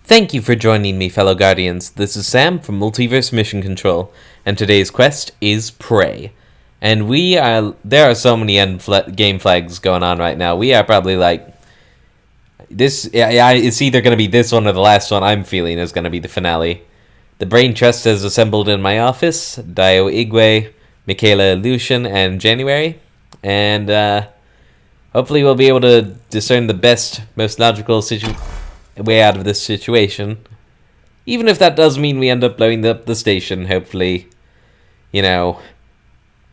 Thank you for joining me, fellow Guardians. This is Sam from Multiverse Mission Control, and today's quest is Prey. And there are so many game flags going on right now. We are probably like, it's either going to be this one or the last one I'm feeling is going to be the finale. The Brain Trust has assembled in my office, Dio Igwe, Michaela Lucian, and January. And hopefully we'll be able to discern the best, most logical way out of this situation. Even if that does mean we end up blowing up the station, hopefully, we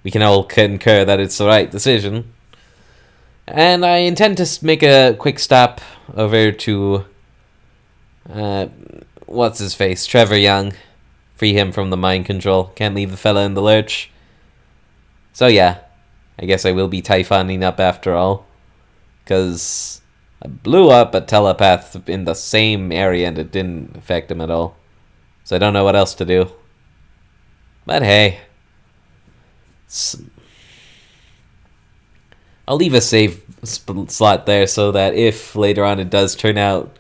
can all concur that it's the right decision. And I intend to make a quick stop over to, what's-his-face, Trevor Young. Free him from the mind control. Can't leave the fella in the lurch. So yeah, I guess I will be Typhoning up after all. Because I blew up a telepath in the same area and it didn't affect him at all. So I don't know what else to do. But hey. I'll leave a save slot there so that if later on it does turn out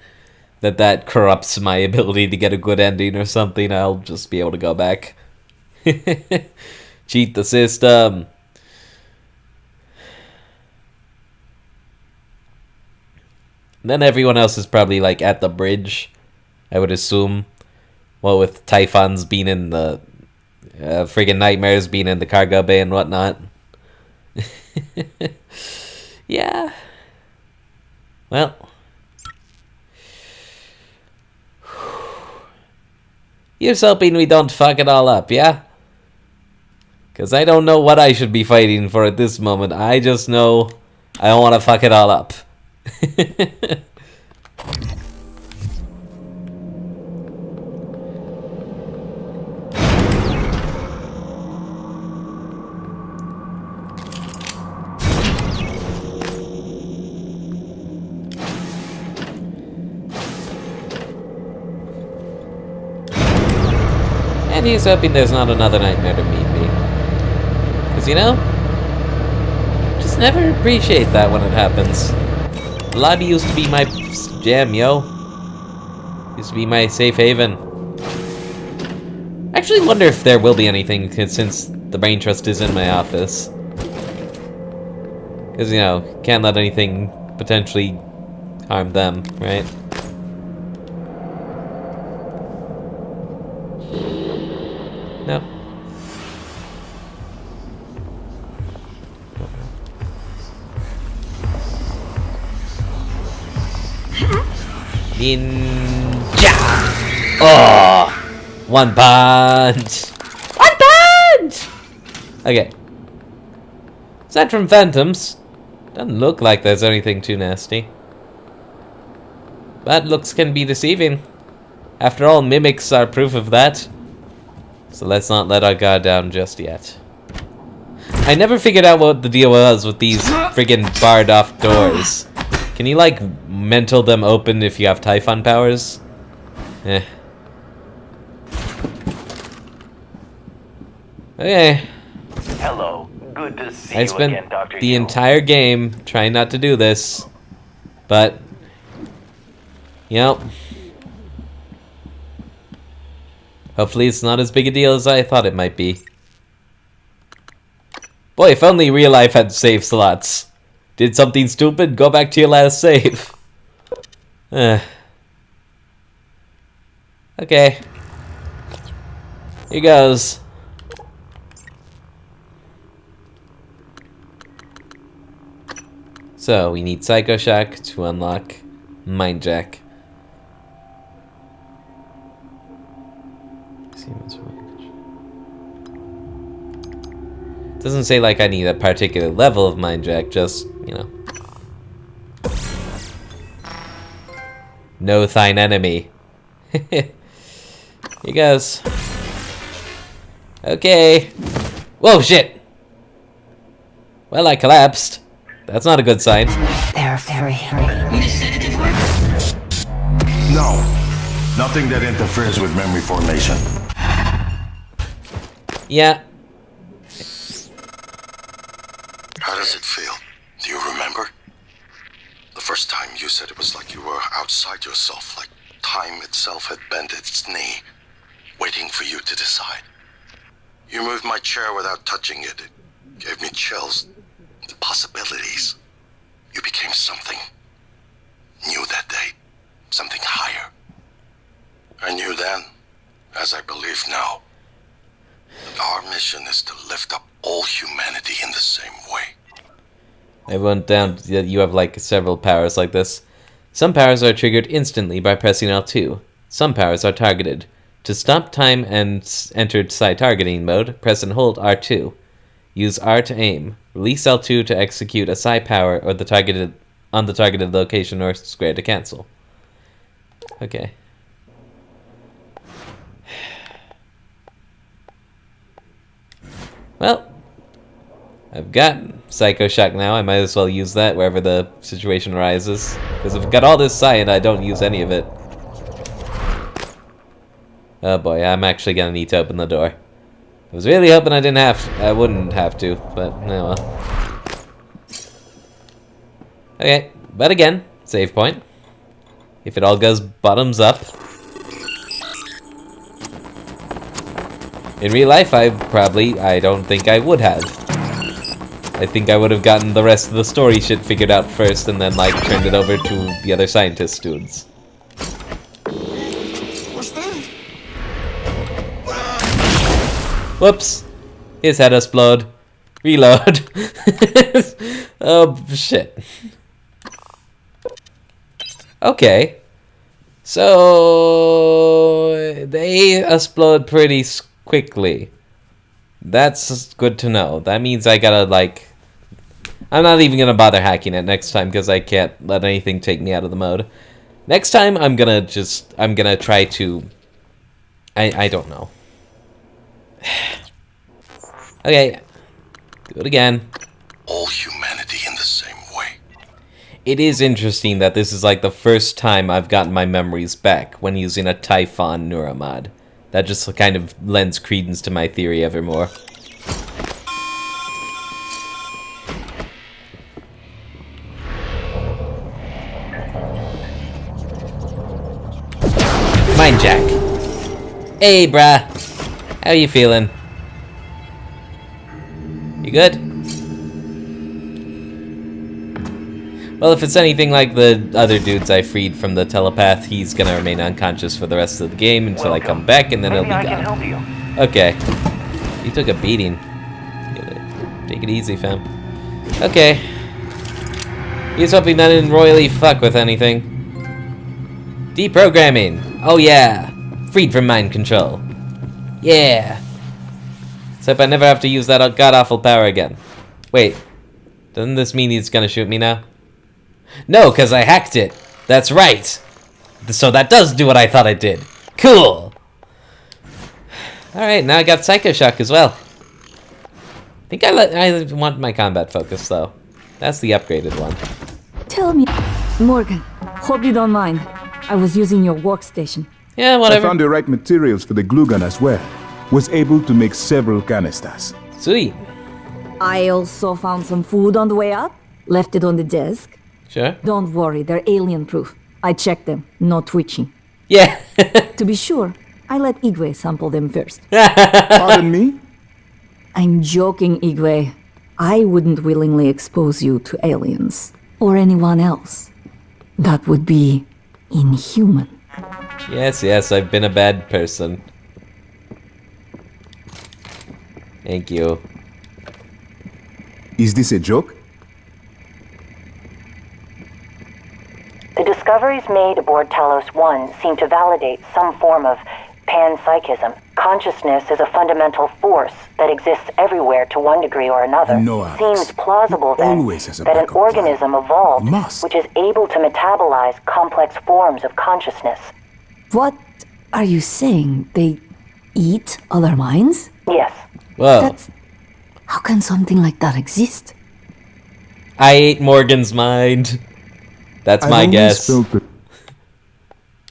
that corrupts my ability to get a good ending or something, I'll just be able to go back. Cheat the system. Then everyone else is probably like at the bridge, I would assume. Well, with Typhons being in the friggin' nightmares being in the cargo bay and whatnot. Yeah. Well. Here's hoping we don't fuck it all up, yeah? Because I don't know what I should be fighting for at this moment. I just know I don't want to fuck it all up. And he's hoping there's not another nightmare to meet me. Because, just never appreciate that when it happens. Lobby used to be my jam, yo. Used to be my safe haven. I actually wonder if there will be anything since the Brain Trust is in my office. Because, can't let anything potentially harm them, right? No. Ninja! Oh! One punch! One punch! Okay. Aside from phantoms, doesn't look like there's anything too nasty. But looks can be deceiving. After all, mimics are proof of that. So let's not let our guard down just yet. I never figured out what the deal was with these friggin' barred off doors. Can you, mental them open if you have Typhon powers? Eh. Okay. Hello. Good to see I you spent again, Dr. the entire game trying not to do this. But, hopefully it's not as big a deal as I thought it might be. Boy, if only real life had save slots. Did something stupid? Go back to your last save. Okay. Here goes. So, we need Psycho Shock to unlock Mind Jack. Doesn't say I need a particular level of Mind Jack, just, know thine enemy. Here goes. Okay. Whoa, shit! Well, I collapsed. That's not a good sign. They're free. No. Nothing that interferes with memory formation. Yeah. How does it feel? Do you remember? The first time you said it was like you were outside yourself, like time itself had bent its knee, waiting for you to decide. You moved my chair without touching it. It gave me chills. The possibilities. You became something new that day. Something higher. I knew then, as I believe now, that our mission is to lift up all humanity in the same way. I went down that you have like several powers like this. Some powers are triggered instantly by pressing L2. Some powers are targeted. To stop time and enter psi targeting mode, press and hold R2. Use R to aim. Release L2 to execute a psi power or the targeted location, or square to cancel. Okay. Well, I've got Psycho Shock now. I might as well use that wherever the situation arises. Because if I've got all this psi and I don't use any of it. Oh boy, I'm actually gonna need to open the door. I was really hoping I wouldn't have to, but oh well. Okay, but again, save point. If it all goes bottoms up. In real life, I don't think I would have. I think I would have gotten the rest of the story shit figured out first and then, like, turned it over to the other scientist dudes. What's that? Whoops. His head explode. Reload. Oh, shit. Okay. So they explode pretty quickly. That's good to know. That means I gotta, like... I'm not even gonna bother hacking it next time because I can't let anything take me out of the mode. Next time I'm gonna try to... I don't know. Okay. Do it again. All humanity in the same way. It is interesting that this is like the first time I've gotten my memories back when using a Typhon neuromod. That just kind of lends credence to my theory evermore. Mind Jack. Hey, bruh. How you feeling? You good? Well, if it's anything like the other dudes I freed from the telepath, he's gonna remain unconscious for the rest of the game until I come back, and then he'll be Maybe I gone. can help you. Okay. You took a beating. Take it easy, fam. Okay. He's hoping that didn't royally fuck with anything. Deprogramming. Oh yeah. Freed from mind control. Yeah. Except I never have to use that god-awful power again. Wait. Doesn't this mean he's gonna shoot me now? No, because I hacked it. That's right. So that does do what I thought it did. Cool. Alright, now I got Psycho Shock as well. I think I want my combat focus, though. That's the upgraded one. Tell me, Morgan, hope you don't mind. I was using your workstation. Yeah, I whatever. found the right materials for the glue gun as well. Was able to make several canisters. Sweet. I also found some food on the way up. Left it on the desk. Sure. Don't worry, they're alien-proof. I checked them, no twitching. Yeah. To be sure, I let Igwe sample them first. Pardon me? I'm joking, Igwe. I wouldn't willingly expose you to aliens. Or anyone else. That would be inhuman. Yes, yes, I've been a bad person. Thank you. Is this a joke? The discoveries made aboard Talos 1 seem to validate some form of panpsychism. Consciousness is a fundamental force that exists everywhere to one degree or another. No, Alex. Seems plausible He then always has a that an backup plan. organism evolved Must. which is able to metabolize complex forms of consciousness. What are you saying? They eat other minds? Yes. Whoa. That's... How can something like that exist? I ate Morgan's mind. That's my I've guess. always felt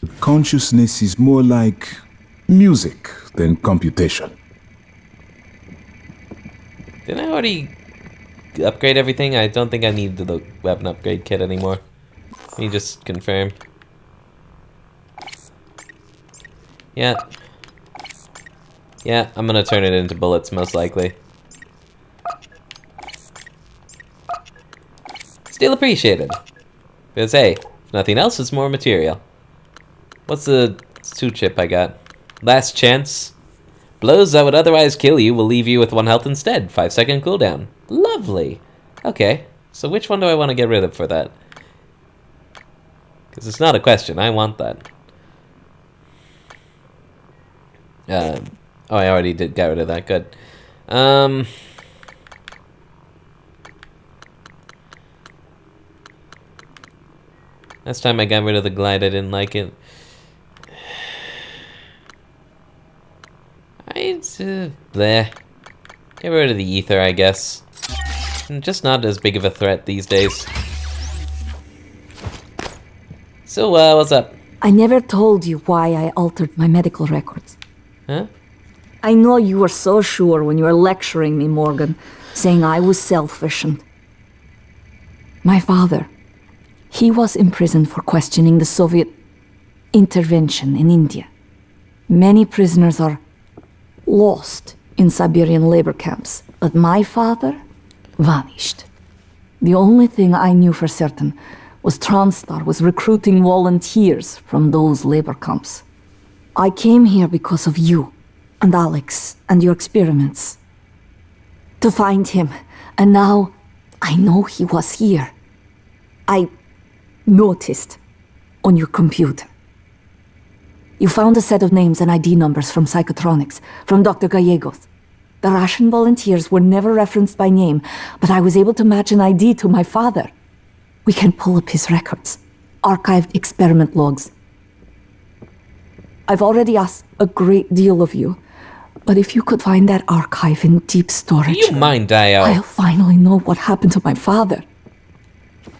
that consciousness is more like music than computation. Didn't I already upgrade everything? I don't think I need the weapon upgrade kit anymore. Let me just confirm. Yeah. Yeah, I'm gonna turn it into bullets, most likely. Still appreciated. Because, hey, if nothing else, it's more material. What's the suit chip I got? Last chance. Blows that would otherwise kill you will leave you with 1 health instead. 5-second cooldown. Lovely. Okay, so which one do I want to get rid of for that? Because it's not a question, I want that. Oh, I already did get rid of that, good. Last time I got rid of the glide, I didn't like it. Bleh. Get rid of the ether, I guess. Just not as big of a threat these days. So, what's up? I never told you why I altered my medical records. Huh? I know you were so sure when you were lecturing me, Morgan, saying I was selfish and... My father, he was imprisoned for questioning the Soviet intervention in India. Many prisoners are lost in Siberian labor camps, but my father vanished. The only thing I knew for certain was Transstar was recruiting volunteers from those labor camps. I came here because of you and Alex and your experiments. To find him, and now I know he was here. I noticed on your computer. You found a set of names and ID numbers from Psychotronics, from Dr. Gallegos. The Russian volunteers were never referenced by name, but I was able to match an ID to my father. We can pull up his records, archived experiment logs. I've already asked a great deal of you, but if you could find that archive in deep storage... Do you mind, Dio? I'll finally know what happened to my father.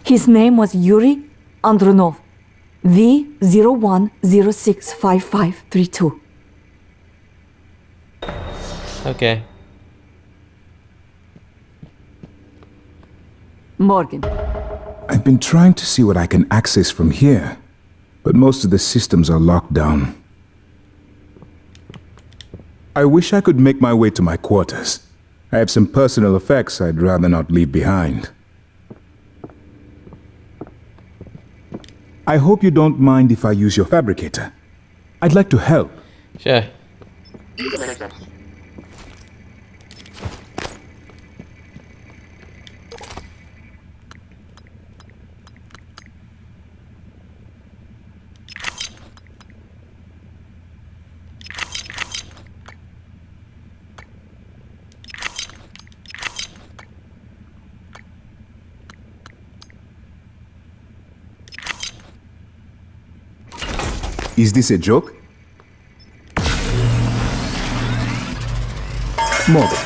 His name was Yuri Andronov, V01065532. Okay. Morgan. I've been trying to see what I can access from here, but most of the systems are locked down. I wish I could make my way to my quarters. I have some personal effects I'd rather not leave behind. I hope you don't mind if I use your fabricator. I'd like to help. Sure. Is this a joke? Morgan.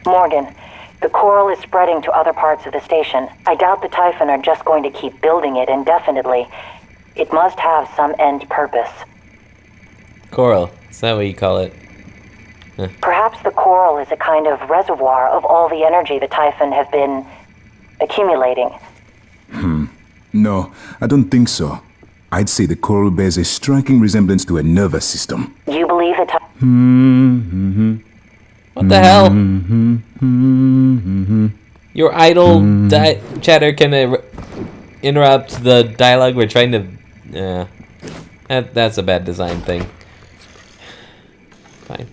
Morgan, the coral is spreading to other parts of the station. I doubt the Typhon are just going to keep building it indefinitely. It must have some end purpose. Coral. Is that what you call it? Perhaps the coral is a kind of reservoir of all the energy the Typhon have been accumulating. No, I don't think so. I'd say the coral bears a striking resemblance to a nervous system. You believe the Typhon... What the hell? Your idle chatter can interrupt the dialogue we're trying to... that's a bad design thing. Fine.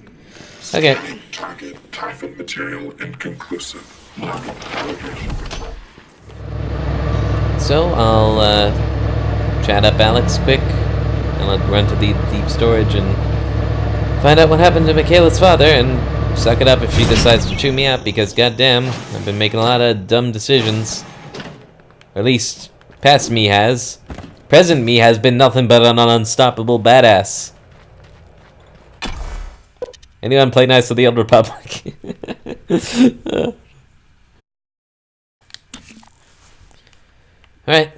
Okay. Target Typhon material inconclusive. So, I'll chat up Alex quick, and I'll run to the deep storage and find out what happened to Michaela's father, and suck it up if she decides to chew me out, because goddamn, I've been making a lot of dumb decisions. Or at least, past me has. Present me has been nothing but an unstoppable badass. Anyone play Knights of the Old Republic? Alright.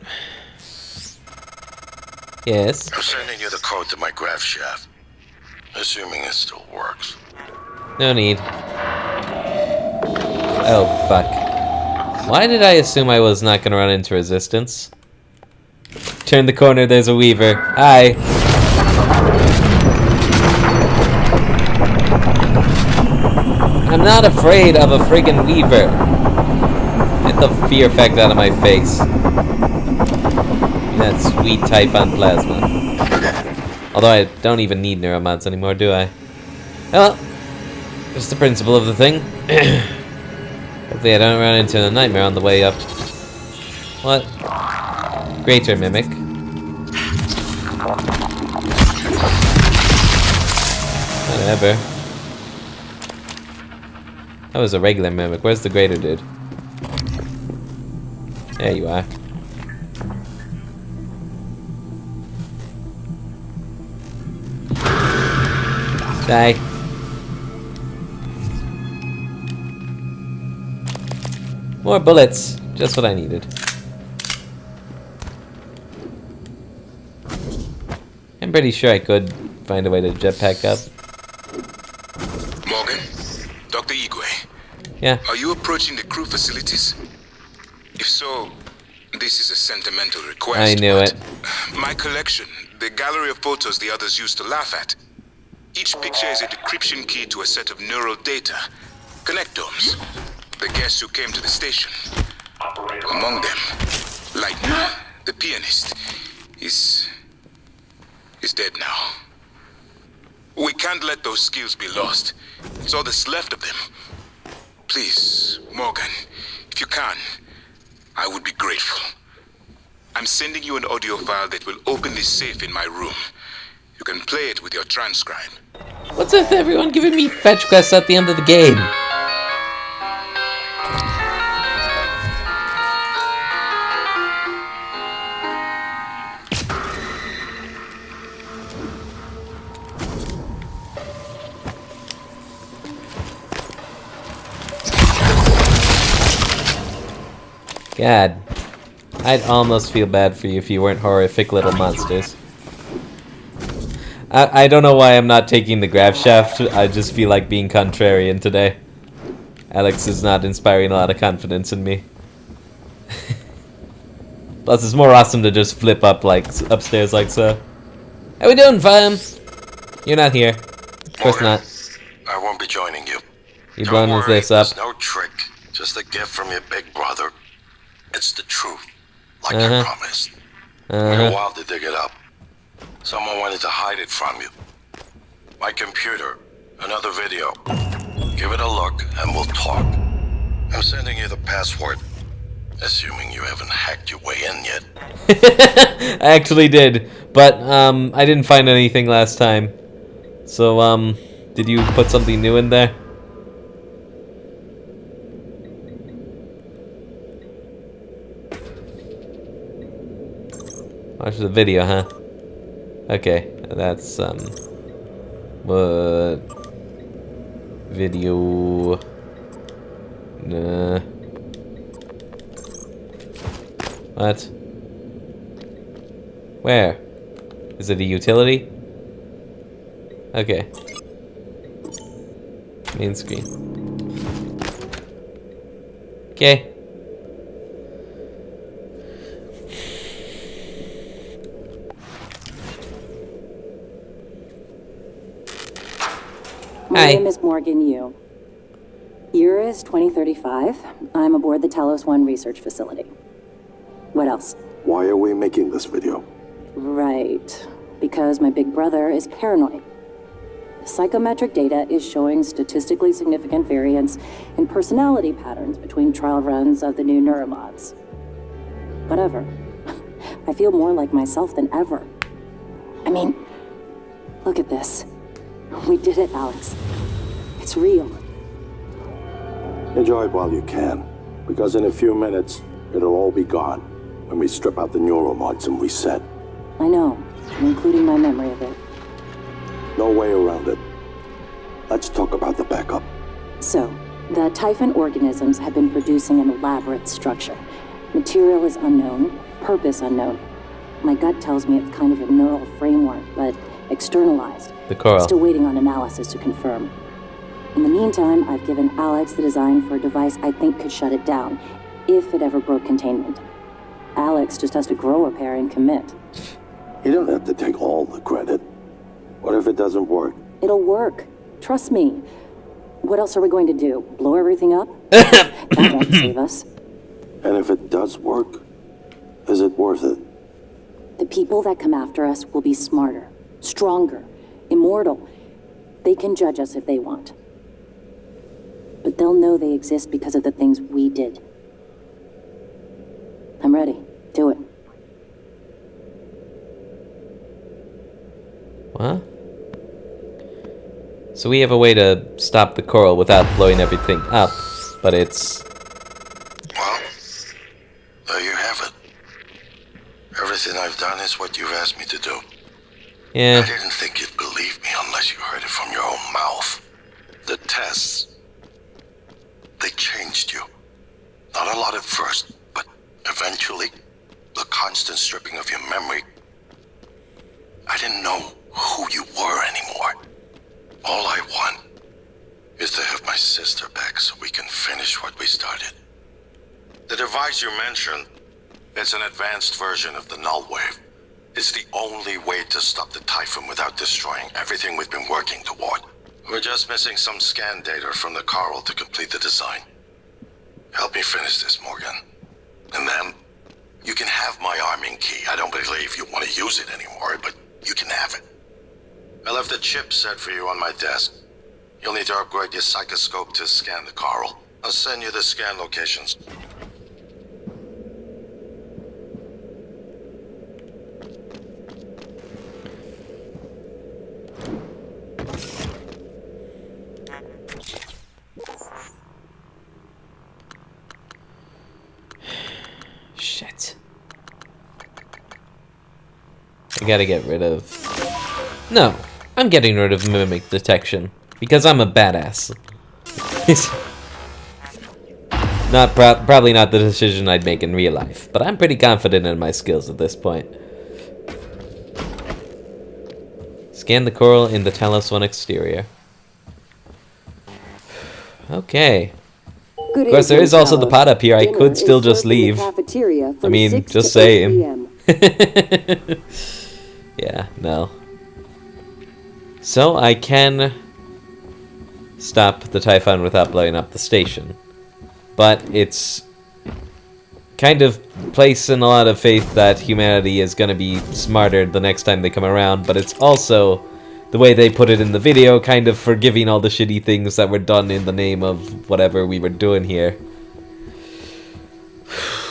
Yes. I'm sending you the code to my grav shaft. Assuming it still works. No need. Oh, fuck. Why did I assume I was not gonna run into resistance? Turn the corner, there's a Weaver. Hi. I'm not afraid of a friggin' Weaver. Get the fear effect out of my face. That sweet Typhon plasma. Although I don't even need neuromods anymore, do I? Well, just the principle of the thing. Hopefully I don't run into a nightmare on the way up. What? Greater Mimic. Whatever. That was a regular Mimic. Where's the greater dude? There you are. Die. More bullets. Just what I needed. I'm pretty sure I could find a way to jetpack up. Morgan? Dr. Igwe? Yeah. Are you approaching the crew facilities? If so, this is a sentimental request. I knew it. My collection, the gallery of photos the others used to laugh at. Each picture is a decryption key to a set of neural data. Connectomes. The guests who came to the station. Among them, Lightning, the pianist, is dead now. We can't let those skills be lost. It's all that's left of them. Please, Morgan, if you can, I would be grateful. I'm sending you an audio file that will open this safe in my room. You can play it with your transcribe. What's with everyone giving me fetch quests at the end of the game? God, I'd almost feel bad for you if you weren't horrific little monsters. I don't know why I'm not taking the grav shaft. I just feel like being contrarian today. Alex is not inspiring a lot of confidence in me. Plus, it's more awesome to just flip up like upstairs like so. How we doing, fam? You're not here. Of course Morgan, not. I won't be joining you. You Don't blowing worry, this up? There's no trick. Just a gift from your big brother. It's the truth, like I promised. Took me a while to dig it up. Someone wanted to hide it from you. My computer, another video. Give it a look and we'll talk. I'm sending you the password, assuming you haven't hacked your way in yet. I actually did, but I didn't find anything last time. So did you put something new in there? Watch the video, huh? Okay, that's what video? Nah. What? Where? Is it a utility? Okay. Main screen. Okay. My name is Morgan Yu. Year is 2035. I'm aboard the Talos 1 research facility. What else? Why are we making this video? Right. Because my big brother is paranoid. Psychometric data is showing statistically significant variance in personality patterns between trial runs of the new neuromods. Whatever. I feel more like myself than ever. I mean, look at this. We did it, Alex. It's real. Enjoy it while you can, because in a few minutes, it'll all be gone when we strip out the neuromods and reset. I know, including my memory of it. No way around it. Let's Let's talk about the backup. So, the Typhon organisms have been producing an elaborate structure. Material is unknown, purpose unknown. My gut tells me it's kind of a neural framework, but externalized. The coral. Still waiting on analysis to confirm. In the meantime, I've given Alex the design for a device I think could shut it down, if it ever broke containment. Alex just has to grow a pair and commit. You don't have to take all the credit. What if it doesn't work? It'll work. Trust me. What else are we going to do? Blow everything up? That won't save us. And if it does work, is it worth it? The people that come after us will be smarter, stronger, immortal. They can judge us if they want. But they'll know they exist because of the things we did. I'm ready. Do it. What? So we have a way to stop the coral without blowing everything up, but it's... Well, there you have it. Everything I've done is what you've asked me to do. Yeah. I didn't think you'd believe me unless you heard it from your own mouth. The tests, they changed you. Not a lot at first, but eventually, the constant stripping of your memory. I didn't know who you were anymore. All I want is to have my sister back so we can finish what we started. The device you mentioned, it's an advanced version of the null wave. It's the only way to stop the Typhon without destroying everything we've been working toward. We're just missing some scan data from the coral to complete the design. Help me finish this, Morgan. And then, you can have my arming key. I don't believe you want to use it anymore, but you can have it. I left the chip set for you on my desk. You'll need to upgrade your psychoscope to scan the coral. I'll send you the scan locations. Shit. I gotta get rid of... No, I'm getting rid of mimic detection. Because I'm a badass. Probably not the decision I'd make in real life, but I'm pretty confident in my skills at this point. Scan the coral in the Talos 1 exterior. Okay. Good Of course, there evening, is also the Talos. pot up here. I Dinner could still is just served in the leave. cafeteria I from mean, 6 just to 8 saying. p.m. Yeah, no. So I can stop the Typhon without blowing up the station. But it's kind of placing a lot of faith that humanity is going to be smarter the next time they come around, but it's also, the way they put it in the video, kind of forgiving all the shitty things that were done in the name of whatever we were doing here.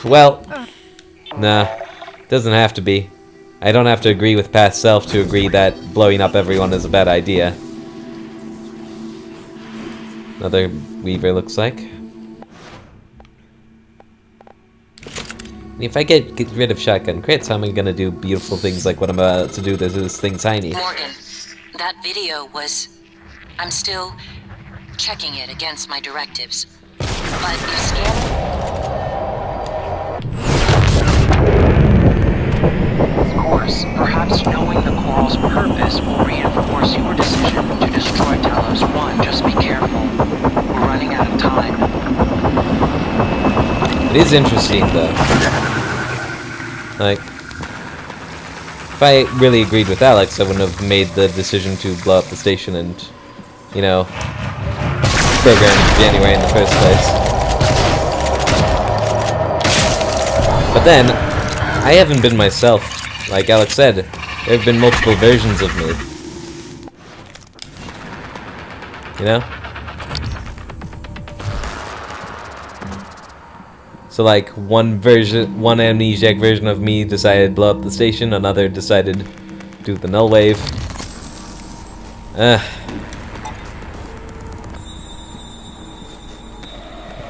Well, nah, doesn't have to be. I don't have to agree with past self to agree that blowing up everyone is a bad idea. Another Weaver looks like. If I get rid of shotgun crits, how am I gonna do beautiful things like what I'm about to do to this thing tiny? Morgan, that video was... I'm still checking it against my directives. But you scan Of course, perhaps knowing the coral's purpose will reinforce your decision to destroy Talos 1. Just be careful. We're running out of time. It is interesting, though. Like, if I really agreed with Alex, I wouldn't have made the decision to blow up the station and, you know, program January in the first place. But then, I haven't been myself. Like Alex said, there have been multiple versions of me. You know? So like, one amnesiac version of me decided to blow up the station, another decided to do the null wave.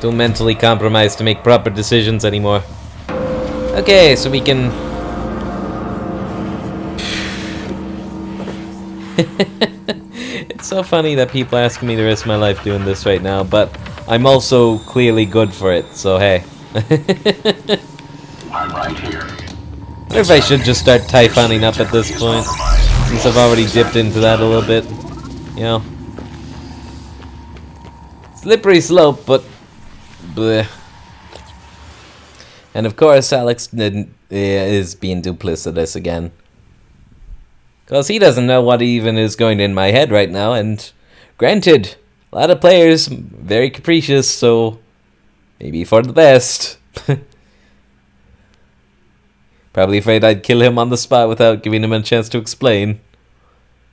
Don't mentally compromise to make proper decisions anymore. Okay, so we can... It's so funny that people are asking me to risk my life doing this right now, but I'm also clearly good for it, so hey. I'm right here. I wonder if I should just start Typhoning up at this point, since I've already dipped into that a little bit. You know? Slippery slope, but... bleh. And of course, Alex is being duplicitous again. Because he doesn't know what even is going in my head right now, and granted, a lot of players, very capricious, so maybe for the best. Probably afraid I'd kill him on the spot without giving him a chance to explain.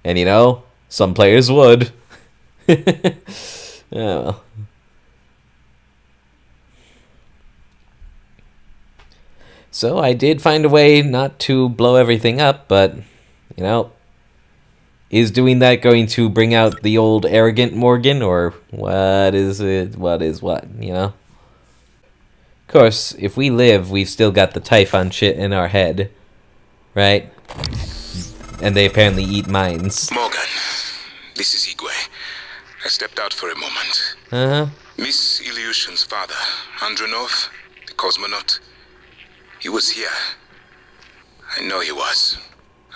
And you know, some players would. Oh well. So I did find a way not to blow everything up, but, you know, is doing that going to bring out the old arrogant Morgan, or what is it? What is what, you know? Of course, if we live, we've still got the Typhon shit in our head, right? And they apparently eat minds. Morgan, this is Igwe. I stepped out for a moment. Uh-huh. Miss Ilyushin's father, Andronov, the cosmonaut, he was here. I know he was.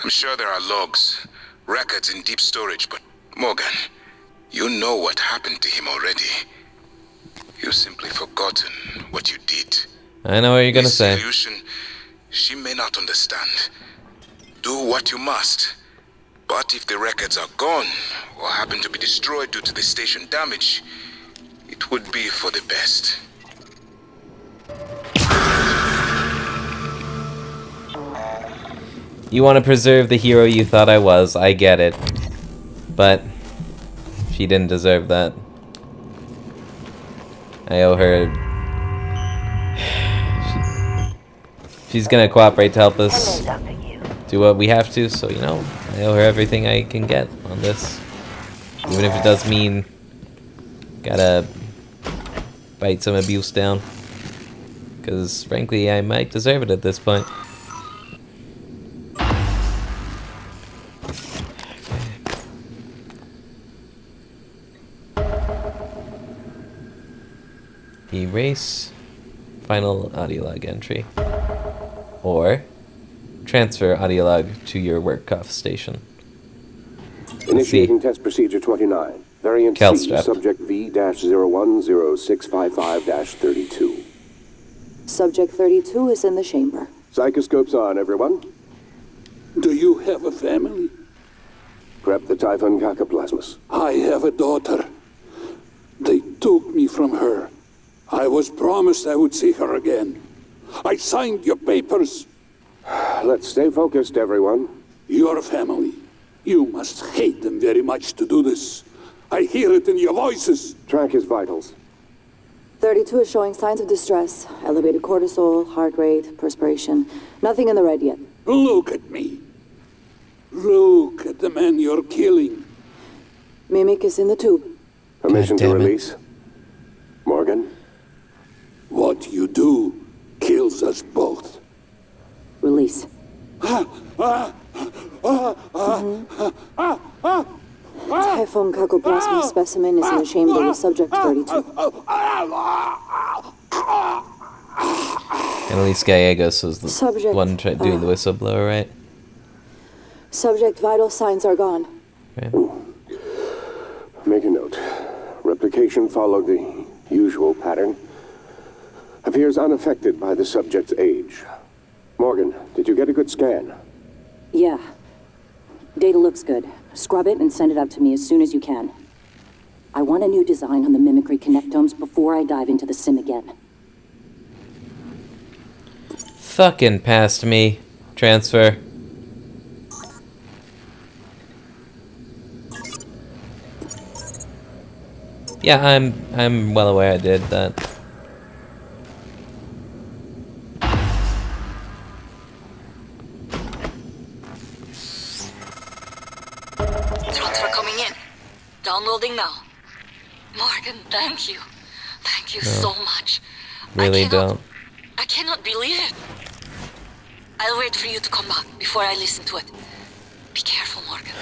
I'm sure there are logs, records in deep storage, but Morgan, you know what happened to him already. You've simply forgotten what you did. I know what you're gonna say. Miss Ilyushin, she may not understand. Do what you must. But if the records are gone, or happen to be destroyed due to the station damage, it would be for the best. You want to preserve the hero you thought I was, I get it. But she didn't deserve that. I owe her... She's gonna cooperate to help us do what we have to, so, you know, I owe her everything I can get on this. Even if it does mean gotta bite some abuse down. Because, frankly, I might deserve it at this point. Erase final audio log entry, or transfer audio log to your work off station. Initiating test procedure 29. Variant C, subject V-010655-32. Subject 32 is in the chamber. Psychoscopes on, everyone. Do you have a family? Prep the Typhon cacoplasmus. I have a daughter. They took me from her. I was promised I would see her again. I signed your papers. Let's stay focused, everyone. Your family. You must hate them very much to do this. I hear it in your voices. Track his vitals. 32 is showing signs of distress. Elevated cortisol, heart rate, perspiration. Nothing in the red yet. Look at me. Look at the man you're killing. Mimic is in the tube. Permission to release. Morgan? What you do kills us both. Release. Typhon cacoplasma specimen is in the chamber with subject 32. Annalise Gallegos was the Subject, one doing the whistleblower, right? Subject vital signs are gone. Okay. Make a note. Replication followed the usual pattern. Appears unaffected by the subject's age. Morgan, did you get a good scan? Yeah. Data looks good. Scrub it and send it up to me as soon as you can. I want a new design on the mimicry connectomes before I dive into the sim again. Fucking past me. Transfer. Yeah, I'm well aware I did that. Transfer coming in. Downloading now. Morgan, thank you. Thank you so much. Really don't. I cannot believe it. I'll wait for you to come back before I listen to it. Be careful, Morgan.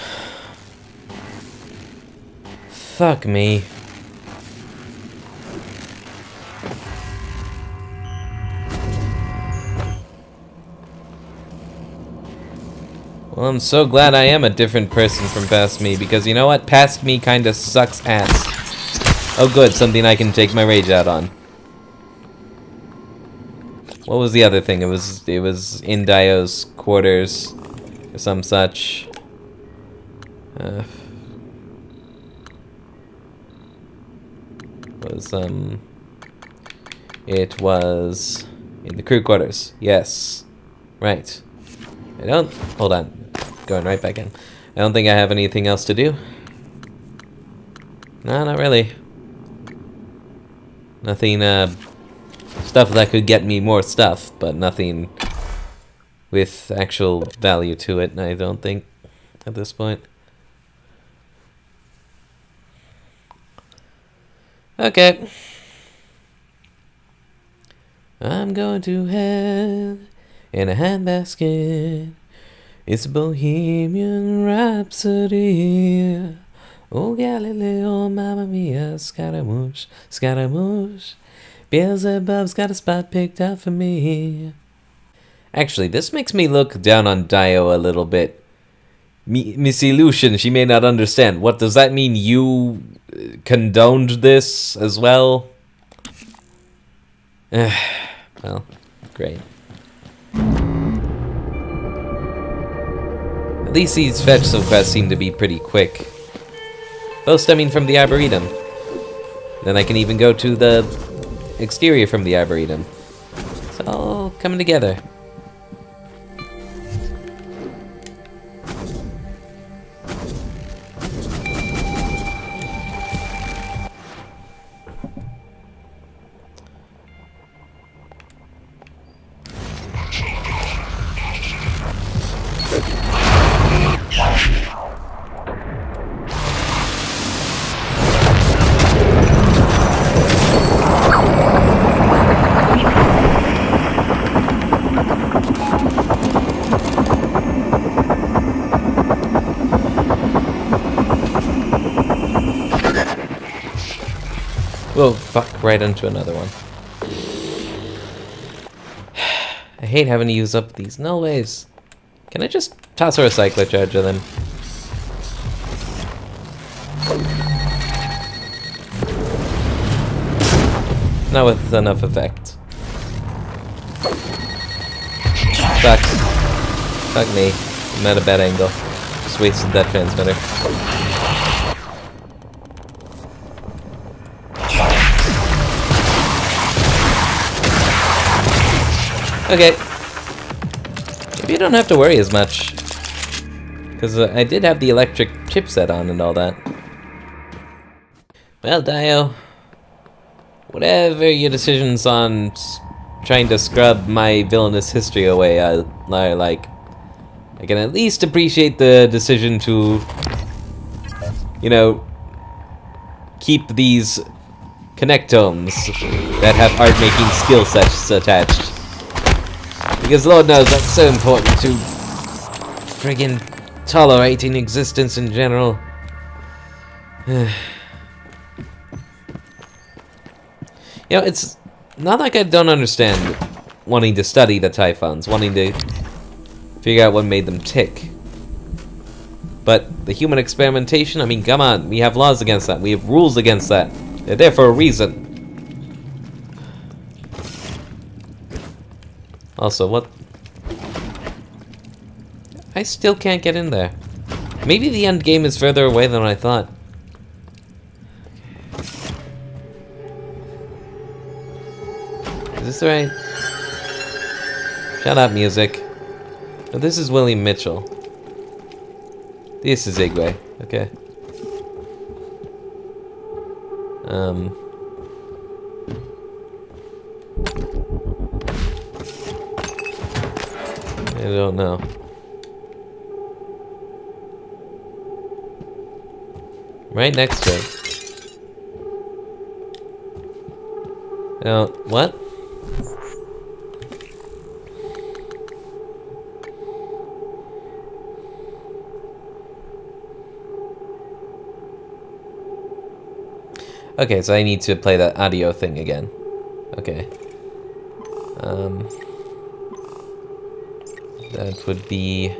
Fuck me. Well, I'm so glad I am a different person from past me, because you know what? Past me kinda sucks ass. Oh good, something I can take my rage out on. What was the other thing? It was in Dio's quarters or some such. It was in the crew quarters. Yes. Right. Hold on. Going right back in. I don't think I have anything else to do. No, not really. Nothing, stuff that could get me more stuff, but nothing with actual value to it, I don't think, at this point. Okay. I'm going to hell in a handbasket. It's a bohemian rhapsody. Oh, Galileo, Mamma Mia, Scaramouche, Scaramouche. Beelzebub's got a spot picked out for me. Actually, this makes me look down on Dio a little bit. Missy Lucian, she may not understand. What does that mean? You condoned this as well? Well, great. At least these fetch quests seem to be pretty quick. Both stemming from the Arboretum. Then I can even go to the exterior from the Arboretum. It's all coming together. Whoa, fuck, right into another one. I hate having to use up these nullways. Can I just toss her a cyclocharger then? Not with enough effect. Fuck. Fuck me. I'm at a bad angle. Just wasted that transmitter. Okay. Maybe you don't have to worry as much. Because I did have the electric chipset on and all that. Well, Dio. Whatever your decisions on trying to scrub my villainous history away I can at least appreciate the decision to, you know, keep these connectomes that have art-making skill sets attached. Because Lord knows that's so important to friggin' tolerating existence in general. You know, it's not like I don't understand wanting to study the Typhons, wanting to figure out what made them tick. But the human experimentation, I mean, come on, we have laws against that, we have rules against that. They're there for a reason. Also, what? I still can't get in there. Maybe the end game is further away than I thought. Is this right? Shut up, music. Oh, this is William Mitchell. This is Igwe. Okay. I don't know. Right next to it. Now, what? Okay, so I need to play that audio thing again. Okay. That would be...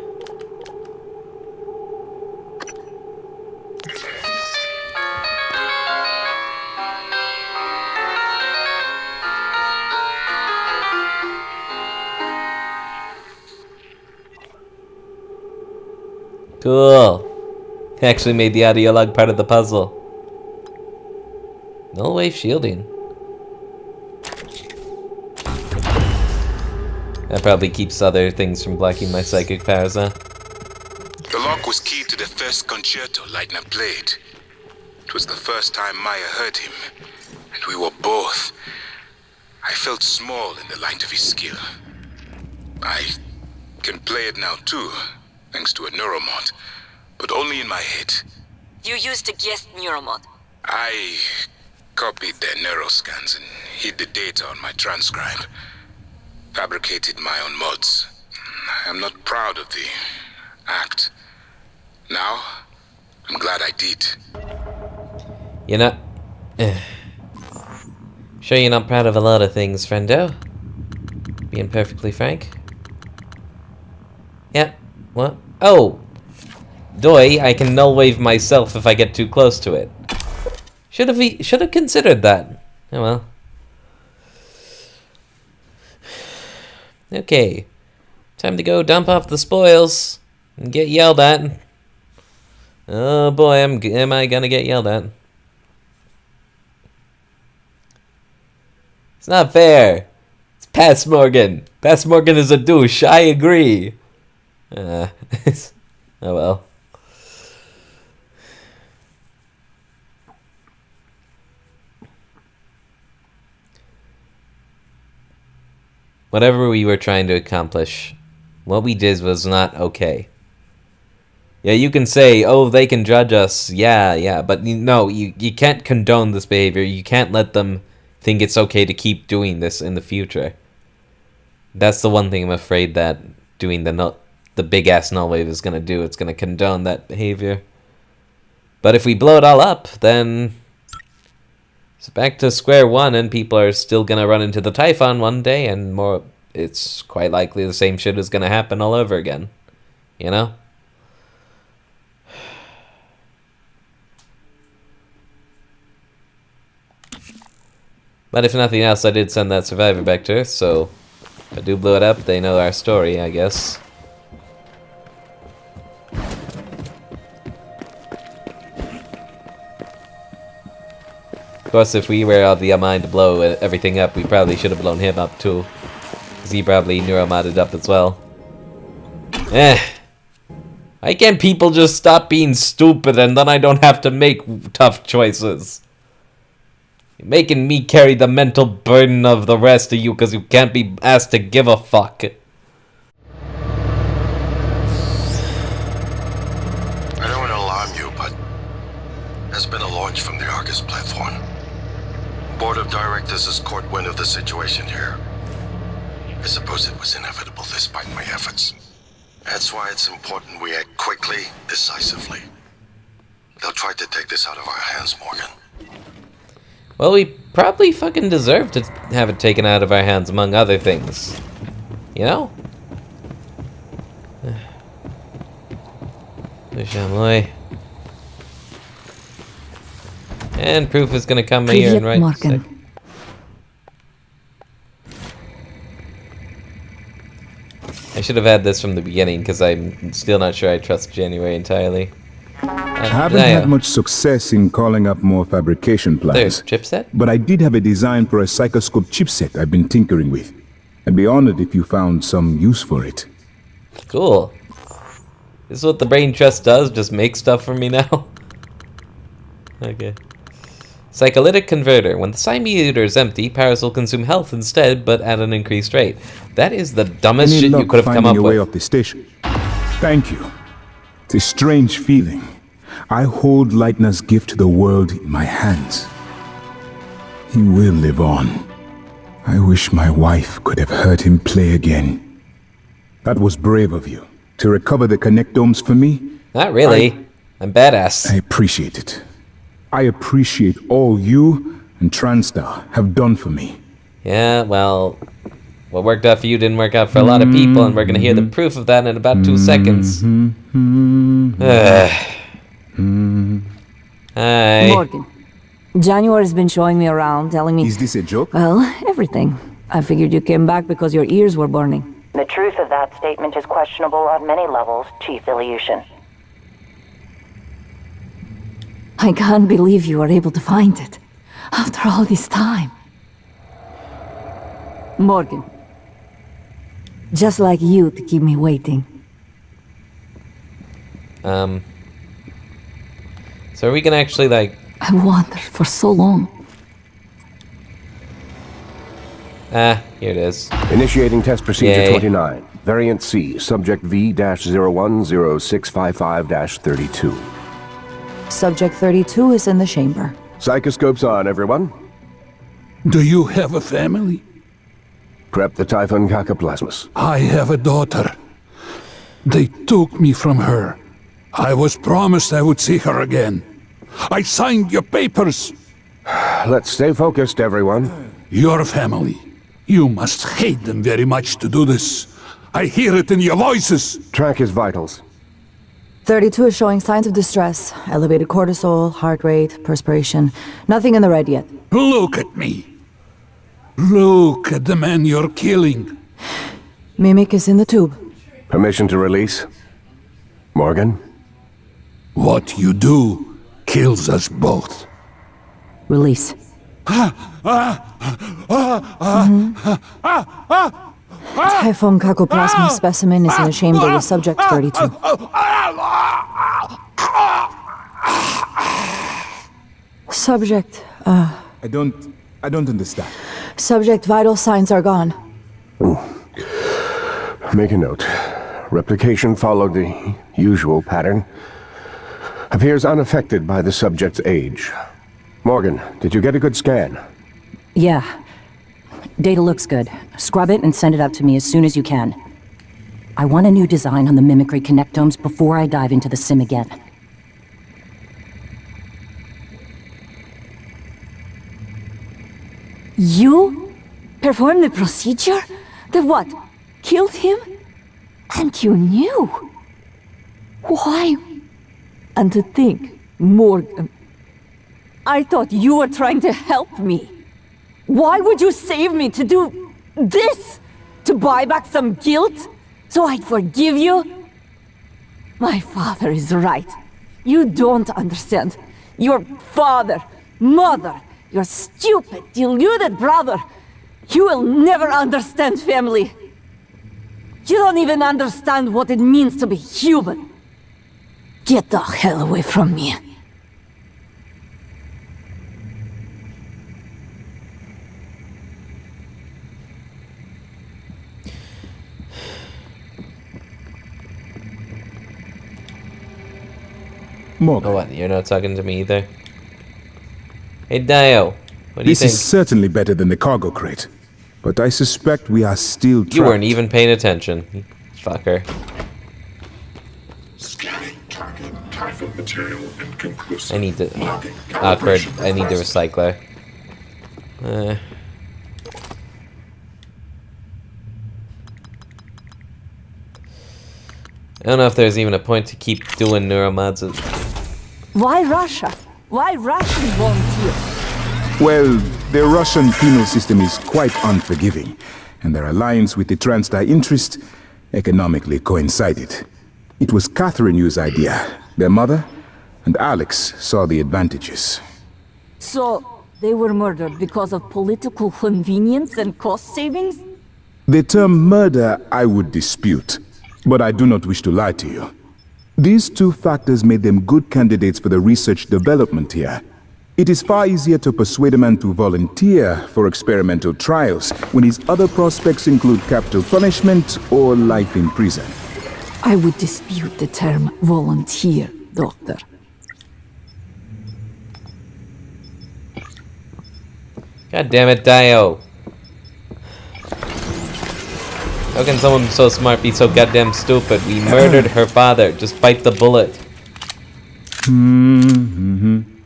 Cool. Actually made the audio log part of the puzzle. Null wave shielding. That probably keeps other things from blocking my psychic powers, huh? The lock was key to the first concerto Leitner played. It was the first time Maya heard him, and we were both. I felt small in the light of his skill. I can play it now too, thanks to a neuromod, but only in my head. You used a guest neuromod. I copied their neuroscans and hid the data on my transcribe. Fabricated my own mods. I'm not proud of the act. Now, I'm glad I did. You're not... Sure you're not proud of a lot of things, friendo? Being perfectly frank. Yeah, what? Oh! Doi, I can null wave myself if I get too close to it. Should have considered that. Oh well. Okay. Time to go dump off the spoils and get yelled at. Oh boy, am I gonna get yelled at. It's not fair. It's Pass Morgan. Pass Morgan is a douche. I agree. Oh well. Whatever we were trying to accomplish, what we did was not okay. Yeah, you can say, oh, they can judge us. Yeah, but no, you can't condone this behavior. You can't let them think it's okay to keep doing this in the future. That's the one thing I'm afraid that doing the big-ass null wave is going to do. It's going to condone that behavior. But if we blow it all up, then it's back to square one, and people are still going to run into the Typhon one day, and more. It's quite likely the same shit is going to happen all over again. You know? But if nothing else, I did send that survivor back to Earth, so if I do blow it up, they know our story, I guess. Of course, if we were of the mind to blow everything up, we probably should have blown him up too. Because he probably neuromodded up as well. Why can't people just stop being stupid and then I don't have to make tough choices? You're making me carry the mental burden of the rest of you because you can't be asked to give a fuck. I don't want to alarm you, but there's been a launch from the Argus platform. Board of Directors has caught wind of the situation here. I suppose it was inevitable despite my efforts. That's why it's important we act quickly, decisively. They'll try to take this out of our hands, Morgan. Well, we probably fucking deserve to have it taken out of our hands, among other things. You know? And proof is gonna come here and right. I should have had this from the beginning because I'm still not sure I trust January entirely. I haven't had much success in calling up more fabrication plans. There's chipset? But I did have a design for a psychoscope chipset I've been tinkering with. I'd be honored if you found some use for it. Cool. This is what the brain trust does, just make stuff for me now? Okay. Psycholytic converter. When the psi meter is empty, powers will consume health instead, but at an increased rate. That is the dumbest shit you could have come up your way with. off the station. Thank you. It's a strange feeling. I hold Leitner's gift to the world in my hands. He will live on. I wish my wife could have heard him play again. That was brave of you. To recover the connectomes for me? Not really. I'm badass. I appreciate it. I appreciate all you and TranStar have done for me. Yeah, well, what worked out for you didn't work out for a lot of people, and we're gonna hear the proof of that in about 2 seconds. Hi. Morgan. January's been showing me around, telling me... Is this a joke? Well, everything. I figured you came back because your ears were burning. The truth of that statement is questionable on many levels, Chief Ilyushin. I can't believe you were able to find it. After all this time. Morgan. Just like you to keep me waiting. So are we gonna actually, like... I've wandered for so long. Ah, here it is. Initiating test procedure Yay. 29. Variant C, subject V-010655-32. Subject 32 is in the chamber. Psychoscopes on, everyone. Do you have a family? Prep the Typhon cacoplasmus. I have a daughter. They took me from her. I was promised I would see her again. I signed your papers. Let's stay focused, everyone. Your family. You must hate them very much to do this. I hear it in your voices. Track his vitals. 32 is showing signs of distress. Elevated cortisol, heart rate, perspiration. Nothing in the red yet. Look at me. Look at the man you're killing. Mimic is in the tube. Permission to release? Morgan? What you do kills us both. Release. Typhon cacoplasma specimen is in the chamber with subject 32. Subject, I don't understand. Subject vital signs are gone. Make a note. Replication followed the usual pattern. Appears unaffected by the subject's age. Morgan, did you get a good scan? Yeah. Data looks good. Scrub it and send it up to me as soon as you can. I want a new design on the mimicry connectomes before I dive into the sim again. You performed the procedure? The what? Killed him? And you knew? Why? And to think, Morgan, I thought you were trying to help me. Why would you save me to do this? To buy back some guilt? So I'd forgive you? My father is right. You don't understand. Your father, mother, your stupid, deluded brother. You will never understand family. You don't even understand what it means to be human. Get the hell away from me. Morgan. Oh, what? You're not talking to me either? Hey, Dio. What do you This think? is certainly better than the cargo crate. But I suspect we are still trapped. You weren't even paying attention. You fucker. Scanning target. Typhon material inconclusive. I need to... Logging Awkward. calibration I need the process. recycler. I don't know if there's even a point to keep doing neuromods. Why Russia? Why Russian volunteers? Well, the Russian penal system is quite unforgiving, and their alliance with the TranStar interest economically coincided. It was Catherine Yu's idea. Their mother and Alex saw the advantages. So, they were murdered because of political convenience and cost savings? The term murder I would dispute, but I do not wish to lie to you. These two factors made them good candidates for the research development here. It is far easier to persuade a man to volunteer for experimental trials when his other prospects include capital punishment or life in prison. I would dispute the term volunteer, Doctor. God damn it, Dio. How can someone so smart be so goddamn stupid? We murdered her father. Just bite the bullet.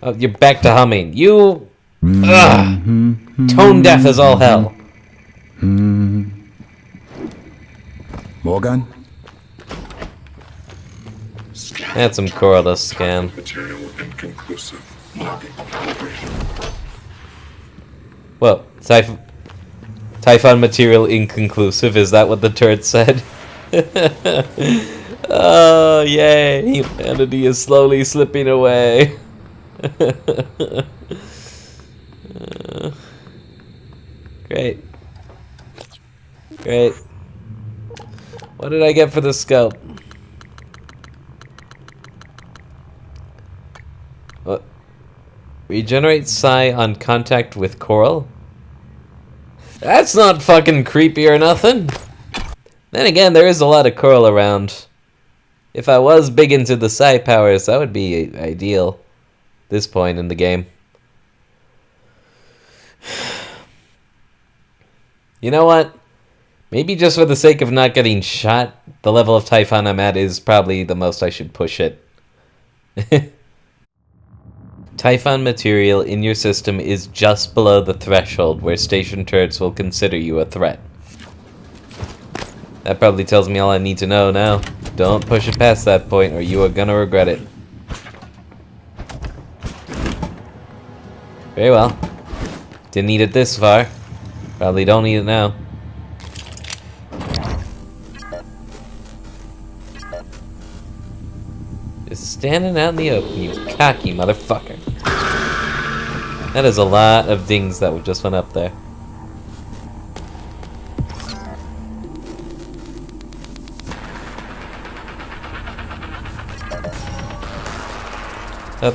Oh, you're back to humming. You... Ugh. Tone deaf as all hell. Morgan? That's some coral to scan. Material inconclusive. Logging operation. Well, Typhon material inconclusive, is that what the turret said? Oh, yay! Humanity is slowly slipping away. Great. Great. What did I get for the scope? What? Regenerate psi on contact with coral? That's not fucking creepy or nothing. Then again, there is a lot of coral around. If I was big into the psi powers, that would be ideal. At this point in the game. You know what? Maybe just for the sake of not getting shot, the level of Typhon I'm at is probably the most I should push it. Typhon material in your system is just below the threshold where station turrets will consider you a threat. That probably tells me all I need to know now. Don't push it past that point or you are gonna regret it. Very well. Didn't need it this far. Probably don't need it now. Just standing out in the open, you cocky motherfucker. That is a lot of dings that just went up there. Up.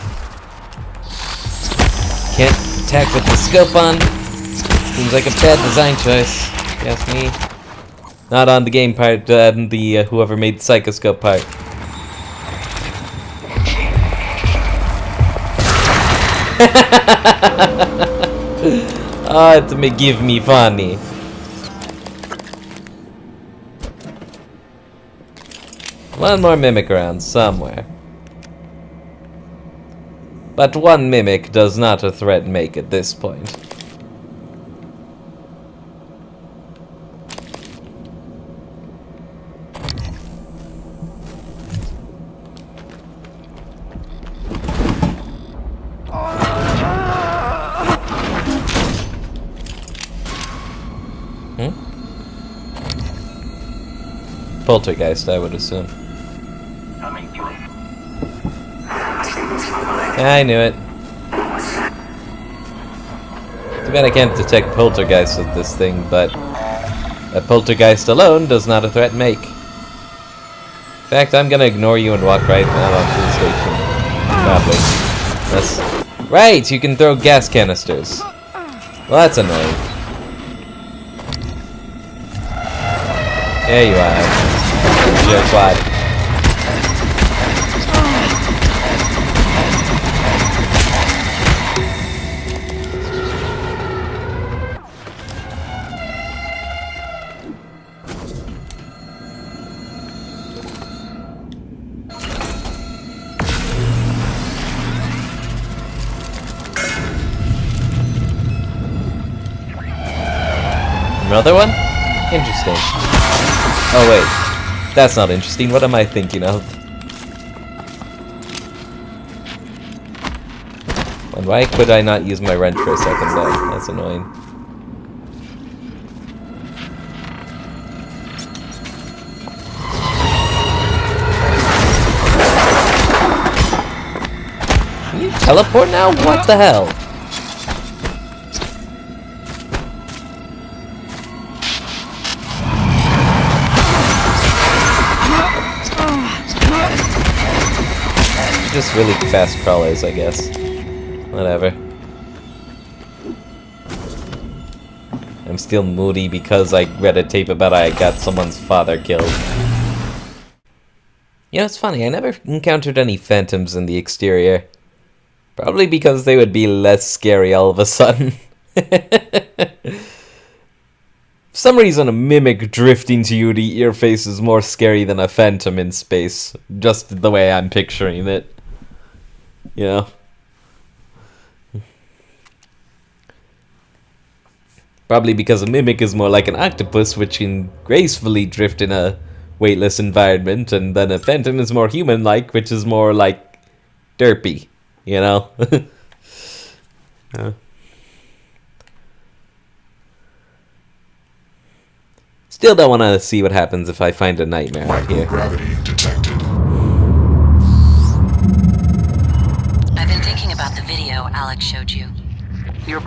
Can't attack with the scope on. Seems like a bad design choice. If you ask me. Not on the game part, the whoever made the psychoscope part. Oh, it may give me funny. One more mimic around somewhere. But one mimic does not a threat make at this point. Poltergeist, I would assume. Yeah, I knew it. Too bad I can't detect poltergeist with this thing, but a poltergeist alone does not a threat make. In fact, I'm gonna ignore you and walk right now up to the station. Probably. That's right. You can throw gas canisters. Well, that's annoying. There you are. Jerkwad. Another one? Interesting. Oh wait. That's not interesting. What am I thinking of? And why could I not use my wrench for a second there? That's annoying. Can you teleport now? What the hell? Just really fast crawlers, I guess. Whatever. I'm still moody because I read a tape about I got someone's father killed. You know, it's funny, I never encountered any phantoms in the exterior. Probably because they would be less scary all of a sudden. For some reason, a mimic drifting to you to eat your face is more scary than a phantom in space. Just the way I'm picturing it. You know? Probably because a mimic is more like an octopus, which can gracefully drift in a weightless environment, and then a phantom is more human-like, which is more like derpy, you know? Still don't want to see what happens if I find a nightmare out here. Microgravity detected. I've been thinking about the video Alex showed you. Your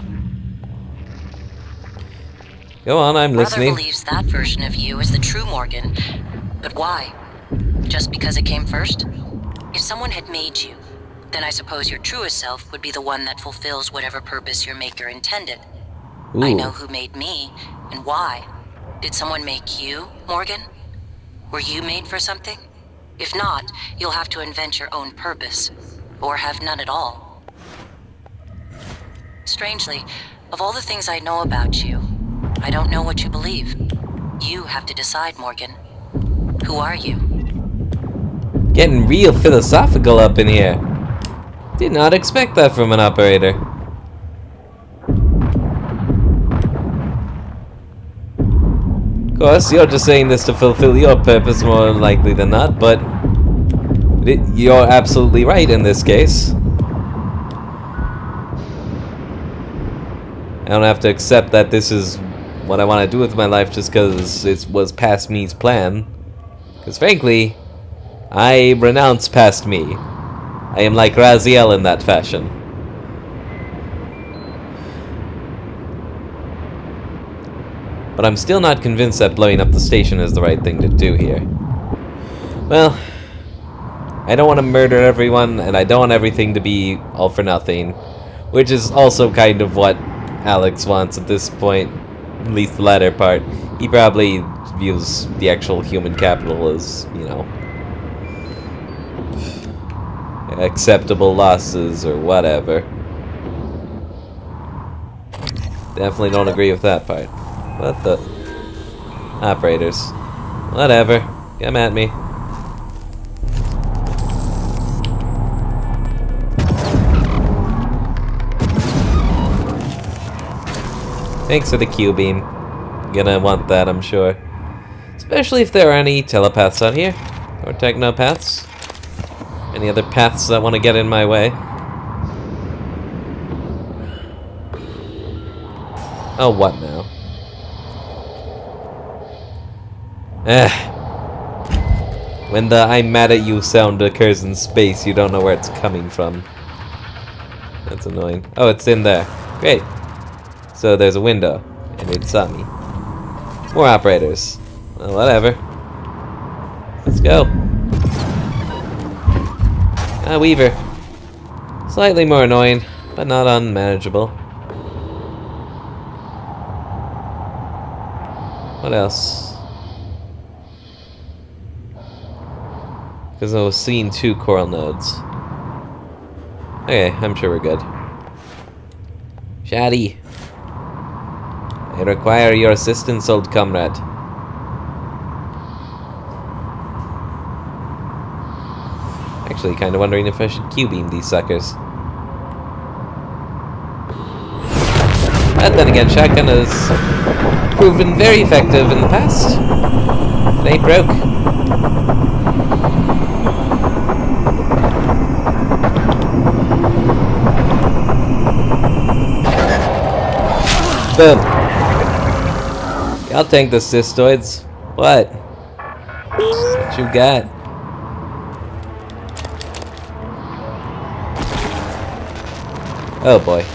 Go on, I'm brother listening. believes that version of you is the true Morgan. But why? Just because it came first? If someone had made you, then I suppose your truest self would be the one that fulfills whatever purpose your maker intended. I Ooh. know who made me, and why. Did someone make you, Morgan? Were you made for something? If not, you'll have to invent your own purpose. Or have none at all. Strangely, of all the things I know about you, I don't know what you believe. You have to decide, Morgan. Who are you? Getting real philosophical up in here. Did not expect that from an operator. Of course, you're just saying this to fulfill your purpose more likely than not, but you're absolutely right in this case. I don't have to accept that this is what I want to do with my life just because it was past me's plan. Because frankly, I renounce past me. I am like Raziel in that fashion. But I'm still not convinced that blowing up the station is the right thing to do here. Well, I don't want to murder everyone, and I don't want everything to be all for nothing. Which is also kind of what Alex wants at this point. At least the latter part. He probably views the actual human capital as, you know, acceptable losses or whatever. Definitely don't agree with that part. What the? Operators. Whatever. Come at me. Thanks for the Q-beam. Gonna want that, I'm sure. Especially if there are any telepaths out here. Or technopaths. Any other paths that want to get in my way. Oh, what now? When the "I'm mad at you" sound occurs in space, you don't know where it's coming from. That's annoying. Oh, it's in there. Great. So there's a window, and it saw me. More operators. Well, whatever. Let's go. Ah, Weaver. Slightly more annoying, but not unmanageable. What else? Because I was seeing 2 coral nodes. Okay, I'm sure we're good. Shadi. I require your assistance, old comrade. Actually, kind of wondering if I should Q-beam these suckers. But then again, shotgun has proven very effective in the past. It ain't broke. Boom. I'll tank the cystoids. What? What you got? Oh boy.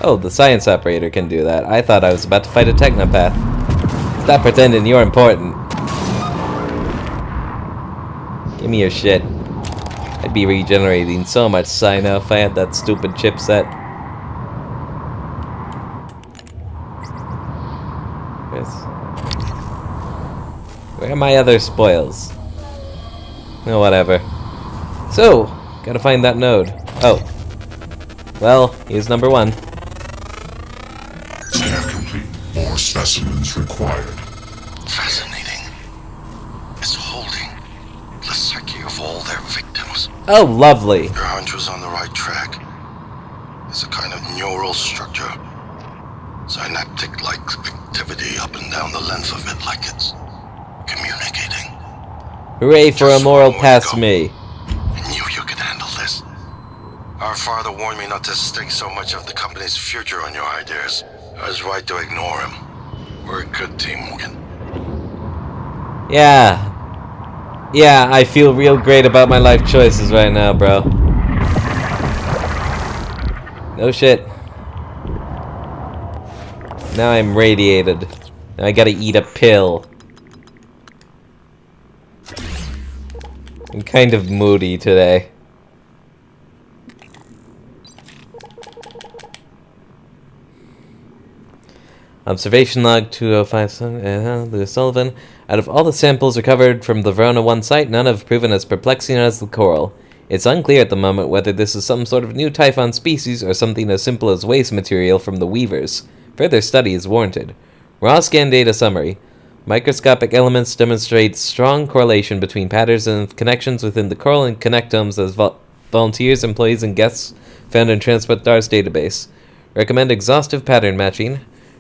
Oh, the science operator can do that. I thought I was about to fight a technopath. Stop pretending you're important. Give me your shit. I'd be regenerating so much Cyno if I had that stupid chipset. Where are my other spoils? Oh, whatever. So, gotta find that node. Oh. Well, here's number 1. Scan complete. More specimens required. Fascinating. It's holding the psyche of all their victims. Oh, lovely. Your hunch was on the right track. is a kind of neural structure. Synaptic-like activity up and down the length of it, like it's communicating. Hooray for a moral past me. I knew you could handle this. Our father warned me not to stake so much of the company's future on your ideas. I was right to ignore him. We're a good team, Morgan. Yeah. Yeah, I feel real great about my life choices right now, bro. No shit. Now I'm radiated. Now I gotta eat a pill. I'm kind of moody today. Observation log 205, Lewis Sullivan. Out of all the samples recovered from the Verona 1 site, none have proven as perplexing as the coral. It's unclear at the moment whether this is some sort of new Typhon species or something as simple as waste material from the Weavers. Further study is warranted. Raw scan data summary. Microscopic elements demonstrate strong correlation between patterns and connections within the coral and connectomes as volunteers, employees, and guests found in Transportar's database. Recommend exhaustive pattern matching.